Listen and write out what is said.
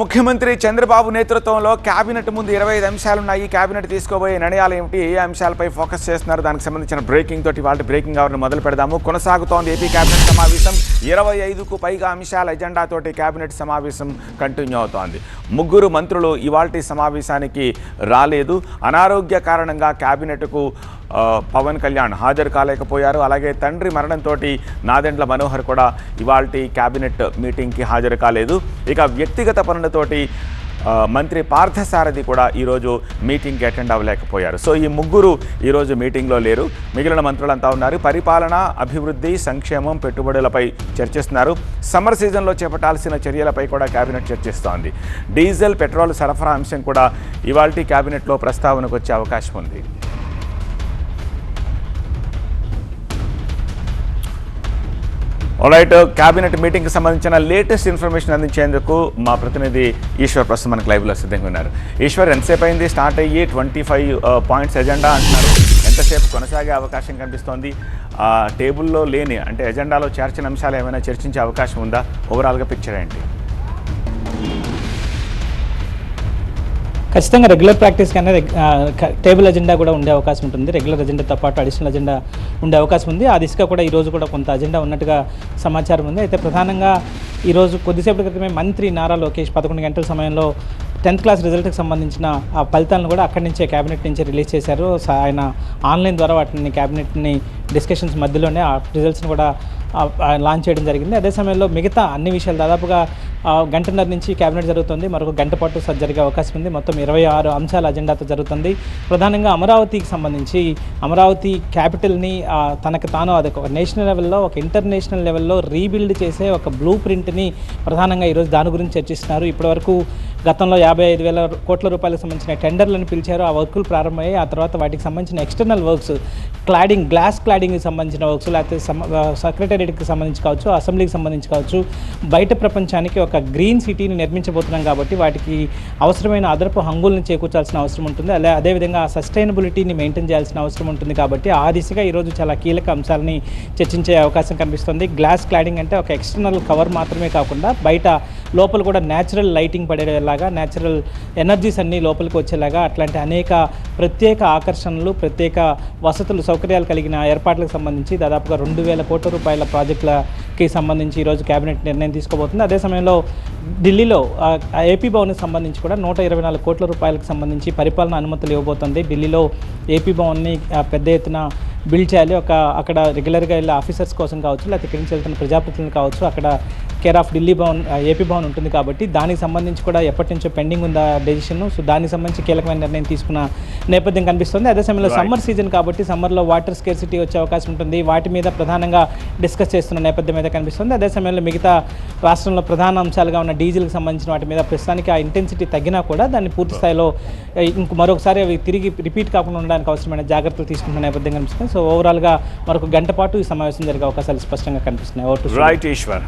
ముఖ్యమంత్రి చంద్రబాబు నేతృత్వంలో కేబినెట్ ముందు 25 అంశాలున్నాయి. కేబినెట్ తీసుకోబోయే నిర్ణయాలు ఏమిటి, ఏ అంశాలపై ఫోకస్ చేస్తున్నారు, దానికి సంబంధించిన బ్రేకింగ్ తోటి వాళ్ళ బ్రేకింగ్ అవర్ని మొదలు పెడదాము. కొనసాగుతోంది ఏపీ కేబినెట్ సమావేశం. 25కు పైగా అంశాల ఎజెండాతోటి కేబినెట్ సమావేశం కంటిన్యూ అవుతోంది. ముగ్గురు మంత్రులు ఇవాల్టి సమావేశానికి రాలేదు. అనారోగ్య కారణంగా కేబినెట్కు పవన్ కళ్యాణ్ హాజరు కాలేకపోయారు. అలాగే తండ్రి మరణంతో నాదెండ్ల మనోహర్ కూడా ఇవాల్టి కేబినెట్ మీటింగ్కి హాజరు కాలేదు. ఇక వ్యక్తిగత పనులతోటి మంత్రి పార్థసారథి కూడా ఈరోజు మీటింగ్కి అటెండ్ అవ్వలేకపోయారు. సో ఈ ముగ్గురు ఈరోజు మీటింగ్లో లేరు. మిగిలిన మంత్రులంతా ఉన్నారు. పరిపాలన, అభివృద్ధి, సంక్షేమం, పెట్టుబడులపై చర్చిస్తున్నారు. సమ్మర్ సీజన్లో చేపట్టాల్సిన చర్యలపై కూడా కేబినెట్ చర్చిస్తోంది. డీజిల్, పెట్రోల్ సరఫరా అంశం కూడా ఇవాల్టి కేబినెట్లో ప్రస్తావనకు వచ్చే అవకాశం ఉంది. ఆల్రైట్, కేబినెట్ మీటింగ్కి సంబంధించిన లేటెస్ట్ ఇన్ఫర్మేషన్ అందించేందుకు మా ప్రతినిధి ఈశ్వర్ ప్రస్తుతం మనకు లైవ్లో సిద్ధంగా ఉన్నారు. ఈశ్వర్, ఎంతసేపు అయింది స్టార్ట్ అయ్యి 25 పాయింట్స్ ఎజెండా అంటున్నారు, ఎంతసేపు కొనసాగే అవకాశం కనిపిస్తోంది? టేబుల్లో లేని అంటే ఎజెండాలో చేర్చిన అంశాలు ఏమైనా చర్చించే అవకాశం ఉందా? ఓవరాల్గా పిక్చర్ ఏంటి? ఖచ్చితంగా రెగ్యులర్ ప్రాక్టీస్ కన్నా టేబుల్ ఎజెండా కూడా ఉండే అవకాశం ఉంటుంది. రెగ్యులర్ ఎజెండాతో పాటు అడిషనల్ ఎజెండా ఉండే అవకాశం ఉంది. ఆ దిశగా కూడా ఈరోజు కూడా కొంత అజెండా ఉన్నట్టుగా సమాచారం ఉంది. అయితే ప్రధానంగా ఈరోజు కొద్దిసేపటి క్రితమే మంత్రి నారా లోకేష్ 11 గంటల సమయంలో 10th క్లాస్ రిజల్ట్కి సంబంధించిన ఆ ఫలితాలను కూడా అక్కడి నుంచే క్యాబినెట్ నుంచి రిలీజ్ చేశారు. ఆయన ఆన్లైన్ ద్వారా వాటిని క్యాబినెట్ని డిస్కషన్స్ మధ్యలోనే ఆ రిజల్ట్స్ని కూడా లాంచ్ చేయడం జరిగింది. అదే సమయంలో మిగతా అన్ని విషయాలు దాదాపుగా గంటన్నర నుంచి క్యాబినెట్ జరుగుతుంది. మరొక గంట పాటు జరిగే అవకాశం ఉంది. మొత్తం 26 అంశాల అజెండాతో జరుగుతుంది. ప్రధానంగా అమరావతికి సంబంధించి అమరావతి క్యాపిటల్ని తనకు తాను అది ఒక నేషనల్ లెవెల్లో, ఒక ఇంటర్నేషనల్ లెవెల్లో రీబిల్డ్ చేసే ఒక బ్లూ ప్రింట్ని ప్రధానంగా ఈరోజు దాని గురించి చర్చిస్తున్నారు. ఇప్పటివరకు గతంలో 55,000 కోట్ల రూపాయలకు సంబంధించిన టెండర్లను పిలిచారు. ఆ వర్కులు ప్రారంభమయ్యాయి. ఆ తర్వాత వాటికి సంబంధించిన ఎక్స్టర్నల్ వర్క్స్, క్లాడింగ్, గ్లాస్ క్లాడింగ్కి సంబంధించిన వర్క్స్, లేకపోతే సెక్రటేరియట్కి సంబంధించి కావచ్చు, అసెంబ్లీకి సంబంధించి కావచ్చు, బయట ప్రపంచానికి ఒక గ్రీన్ సిటీని నిర్మించబోతున్నాం కాబట్టి వాటికి అవసరమైన అదనపు హంగుల్ని చేకూర్చాల్సిన అవసరం ఉంటుంది. అదేవిధంగా సస్టైనబిలిటీని మెయింటైన్ చేయాల్సిన అవసరం ఉంటుంది. కాబట్టి ఆ దిశగా ఈరోజు చాలా కీలక అంశాలని చర్చించే అవకాశం కనిపిస్తుంది. గ్లాస్ క్లాడింగ్ అంటే ఒక ఎక్స్టర్నల్ కవర్ మాత్రమే కాకుండా బయట లోపల కూడా న్యాచురల్ లైటింగ్ పడేలాగా, న్యాచురల్ ఎనర్జీస్ అన్నీ లోపలికి వచ్చేలాగా అట్లాంటి అనేక ప్రత్యేక ఆకర్షణలు, ప్రత్యేక వసతులు, సౌకర్యాలు కలిగిన ఏర్పాట్లకు సంబంధించి దాదాపుగా 2,000 కోట్ల రూపాయల ప్రాజెక్టులకి సంబంధించి ఈరోజు కేబినెట్ నిర్ణయం తీసుకోబోతుంది. అదే సమయంలో ఢిల్లీలో ఏపీ భవన్కి సంబంధించి కూడా 124 కోట్ల రూపాయలకు సంబంధించి పరిపాలన అనుమతులు ఇవ్వబోతుంది. ఢిల్లీలో ఏపీ భవన్ని పెద్ద ఎత్తున బిల్డ్ చేయాలి. అక్కడ రెగ్యులర్గా వెళ్ళే ఆఫీసర్స్ కోసం కావచ్చు, లేకపోతే ఇక్కడి నుంచి వెళ్తున్న ప్రజాప్రతినిధులు కావచ్చు, అక్కడ care of Delhi Bhavan, AP Bhavan ఉంటుంది. కాబట్టి దానికి సంబంధించి కూడా ఎప్పటి నుంచో పెండింగ్ ఉందా డెసిషన్. సో దానికి సంబంధించి కీలకమైన నిర్ణయం తీసుకున్న నేపథ్యం కనిపిస్తుంది. అదే సమయంలో సమ్మర్ సీజన్ కాబట్టి సమ్మర్లో వాటర్ స్కేర్సిటీ వచ్చే అవకాశం ఉంటుంది. వాటి మీద ప్రధానంగా డిస్కస్ చేస్తున్న నేపథ్యం మీద కనిపిస్తుంది. అదే సమయంలో మిగతా రాష్ట్రంలో ప్రధాన అంశాలుగా ఉన్న డీజిల్కి సంబంధించిన వాటి మీద ప్రస్తుతానికి ఆ ఇంటెన్సిటీ తగ్గినా కూడా దాన్ని పూర్తి స్థాయిలో ఇంక మరొకసారి అవి తిరిగి రిపీట్ కాకుండా ఉండడానికి అవసరమైన జాగ్రత్తలు తీసుకుంటున్న నేపథ్యం కనిపిస్తుంది. సో ఓవరాల్గా మరొక గంట పాటు ఈ సమావేశం జరిగే అవకాశాలు స్పష్టంగా కనిపిస్తున్నాయి. రైట్ ఈశ్వర్.